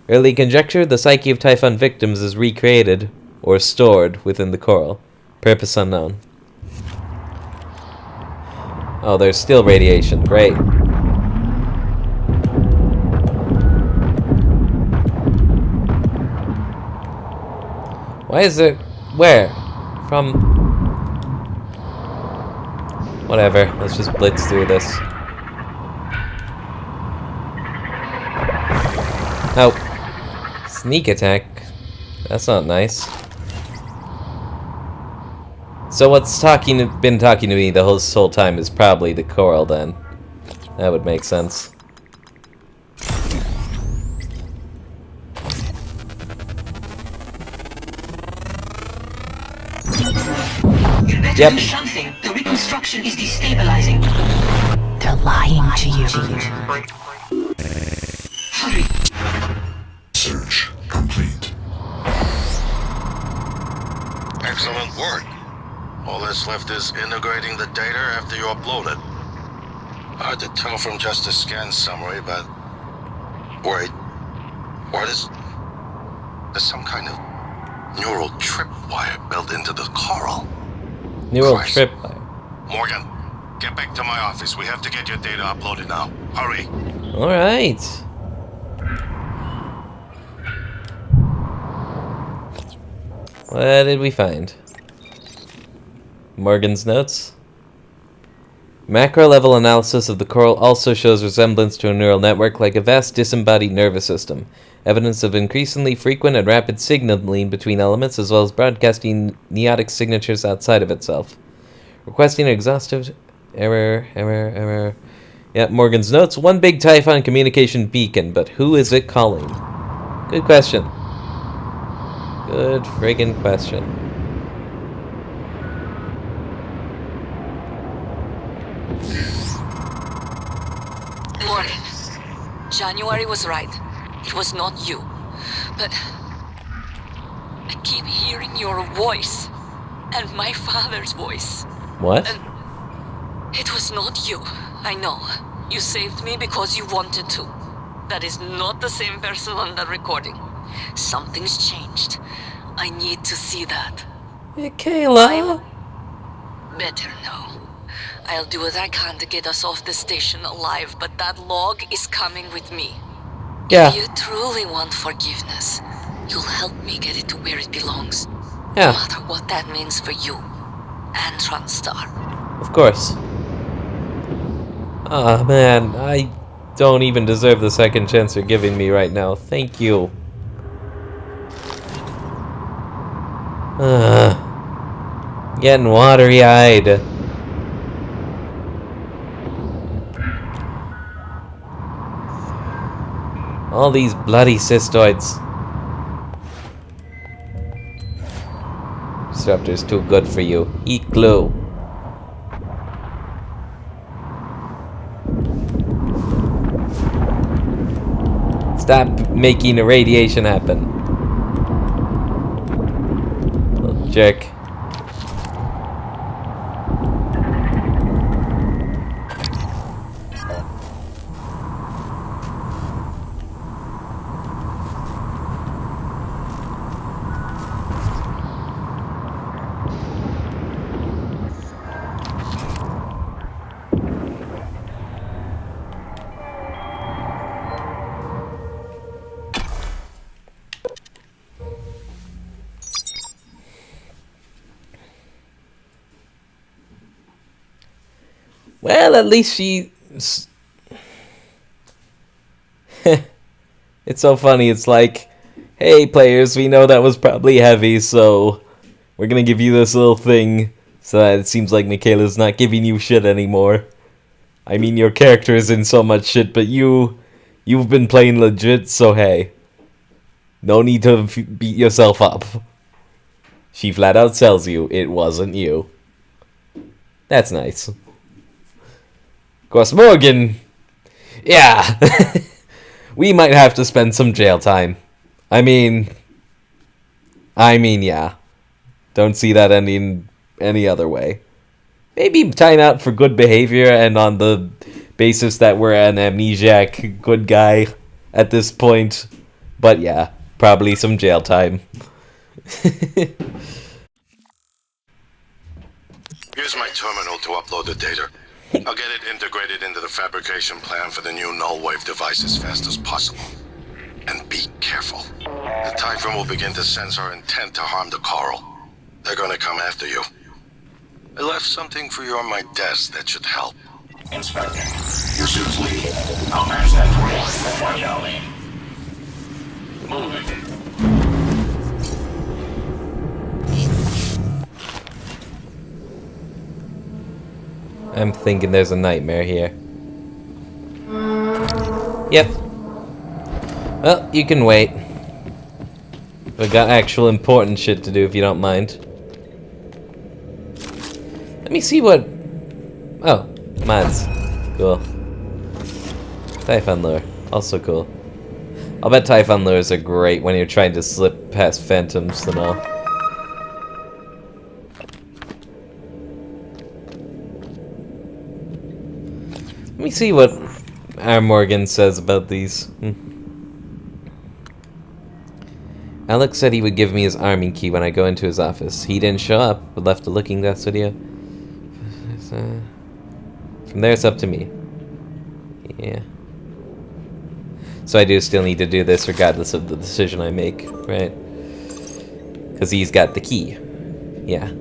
Early conjecture, the psyche of Typhon victims is recreated or stored within the coral. Purpose unknown. Oh, there's still radiation. Great. Why is it... Where? From... Whatever. Let's just blitz through this. Oh. Sneak attack. That's not nice. So what's been talking to me the whole time is probably the coral then. That would make sense. You better do something. The reconstruction is destabilizing. They're lying to you. Hurry. Search complete. Excellent work. All that's left is integrating the data after you upload it. Hard to tell from just a scan summary, but... Wait. What is... There's some kind of neural tripwire built into the coral. Neural Christ. tripwire. Morgan, get back to my office. We have to get your data uploaded now. Hurry. Alright. What did we find? Morgan's notes. Macro-level analysis of the coral also shows resemblance to a neural network, like a vast disembodied nervous system. Evidence of increasingly frequent and rapid signaling between elements, as well as broadcasting neotic signatures outside of itself. Requesting an exhaustive... Error. Yeah, Morgan's notes. One big Typhon communication beacon, but who is it calling? Good question. Good friggin' question. Morgan, January was right. It was not you. But I keep hearing your voice and my father's voice. What? And it was not you. I know. You saved me because you wanted to. That is not the same person on that recording. Something's changed. I need to see that. Hey, Kayla. Better know. I'll do what I can to get us off the station alive, but that log is coming with me. Yeah. If you truly want forgiveness, you'll help me get it to where it belongs. Yeah. No matter what that means for you and TranStar. Of course. Ah, man, I don't even deserve the second chance you're giving me right now. Thank you. Getting watery-eyed. All these bloody cystoids. Disruptor's too good for you. Eat glue. Stop making irradiation happen. Little jerk. Well, at least she... It's so funny. It's like, hey, players, we know that was probably heavy, so we're gonna give you this little thing so that it seems like Michaela's not giving you shit anymore. I mean, your character is in so much shit, but you've been playing legit, so hey. No need to beat yourself up. She flat out tells you it wasn't you. That's nice. Of course, Morgan... Yeah. We might have to spend some jail time. I mean, yeah. Don't see that ending any other way. Maybe time out for good behavior and on the basis that we're an amnesiac good guy at this point. But yeah, probably some jail time. Here's my terminal to upload the data. I'll get it integrated into the fabrication plan for the new null wave device as fast as possible. And be careful. The Typhon will begin to sense our intent to harm the coral. They're gonna come after you. I left something for you on my desk that should help. Inspector, your suit's leaving. I'll match that for you. Moving. I'm thinking there's a nightmare here. Yep. Well, you can wait. We've got actual important shit to do if you don't mind. Let me see what... Oh, mods. Cool. Typhon lure. Also cool. I'll bet Typhon lures are great when you're trying to slip past phantoms and all. Let me see what our Morgan says about these. Alex said he would give me his army key when I go into his office. He didn't show up, but left a looking glass video. From there, it's up to me. Yeah. So I do still need to do this regardless of the decision I make, right? Because he's got the key. Yeah.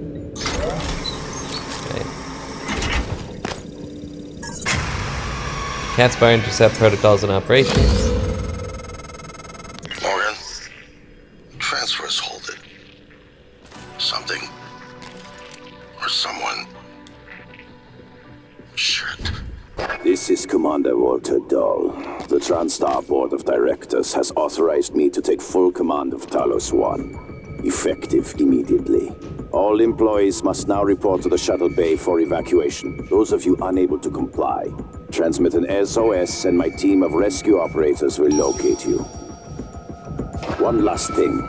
Cat's Bar intercept protocols and operations. Morgan, transfers hold it. Something or someone. Shit. This is Commander Walter Dahl. The TranStar Board of Directors has authorized me to take full command of Talos 1, effective immediately. All employees must now report to the shuttle bay for evacuation. Those of you unable to comply, transmit an SOS and my team of rescue operators will locate you. One last thing.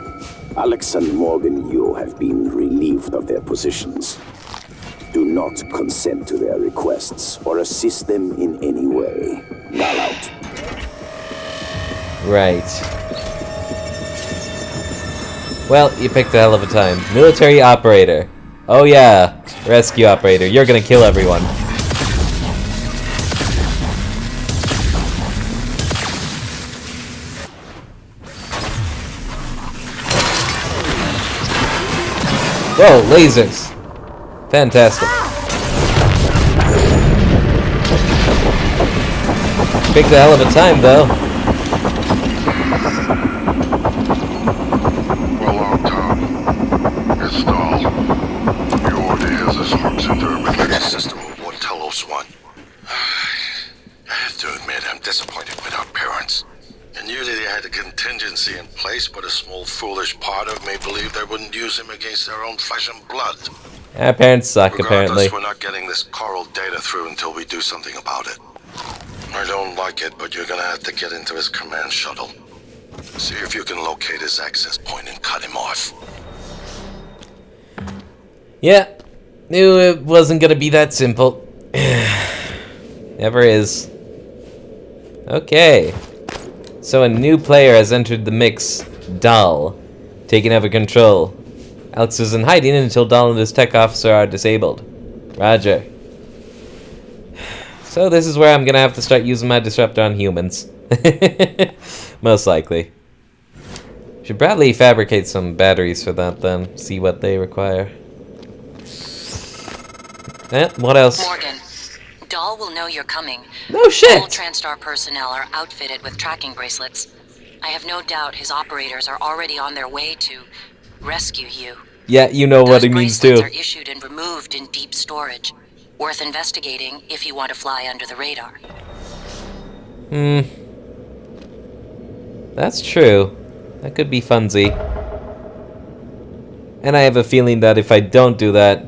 Alex and Morgan Yu have been relieved of their positions. Do not consent to their requests or assist them in any way. Now out. Right. Well, you picked a hell of a time. Military operator. Oh yeah, rescue operator. You're gonna kill everyone. Whoa, lasers. Fantastic. Picked a hell of a time, though. System of what Talos want. I have to admit, I'm disappointed with our parents. I knew that they had a contingency in place, but a small foolish part of me believed they wouldn't use him against their own flesh and blood. Our parents suck, apparently. We're not getting this coral data through until we do something about it. I don't like it, but you're gonna have to get into his command shuttle. See if you can locate his access point and cut him off. Yeah. Knew it wasn't gonna be that simple. Never is. Okay. So a new player has entered the mix. Dahl. Taking over control. Alex is in hiding until Dahl and his tech officer are disabled. Roger. So this is where I'm gonna have to start using my disruptor on humans. Most likely. Should probably fabricate some batteries for that then. See what they require. What else? Morgan, Dahl will know you're coming. No shit! All TranStar personnel are outfitted with tracking bracelets. I have no doubt his operators are already on their way to rescue you. Yeah, you know what Those he means bracelets too. are issued and removed in deep storage. Worth investigating if you want to fly under the radar. That's true. That could be funsy. And I have a feeling that if I don't do that,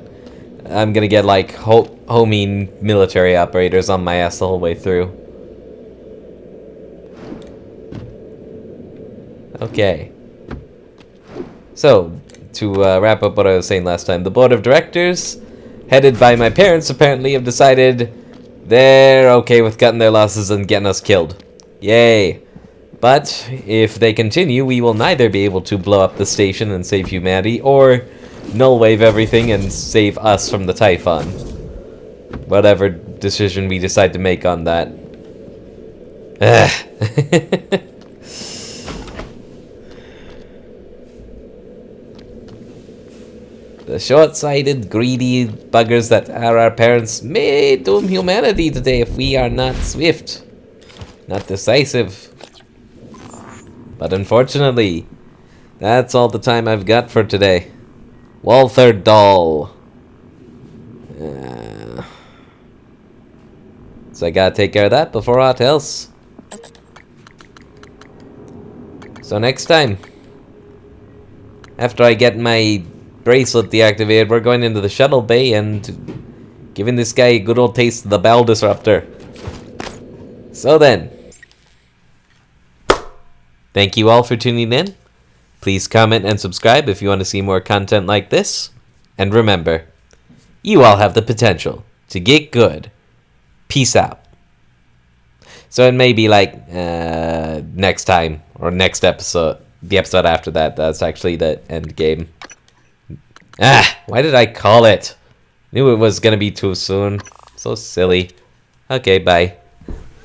I'm gonna get like homing military operators on my ass the whole way through. Okay. So, to wrap up what I was saying last time, the board of directors, headed by my parents, apparently have decided they're okay with cutting their losses and getting us killed. Yay. But if they continue, we will neither be able to blow up the station and save humanity, or null wave everything and save us from the Typhon. Whatever decision we decide to make on that. The short-sighted, greedy buggers that are our parents may doom humanity today if we are not swift, not decisive. But unfortunately, that's all the time I've got for today. Walther Dahl. So I gotta take care of that before aught else. So next time, after I get my bracelet deactivated, we're going into the shuttle bay and giving this guy a good old taste of the bowel disruptor. So then, thank you all for tuning in. Please comment and subscribe if you want to see more content like this. And remember, you all have the potential to get good. Peace out. So it may be like next time or next episode. The episode after that, that's actually the end game. Why did I call it? Knew it was gonna be too soon. So silly. Okay, bye.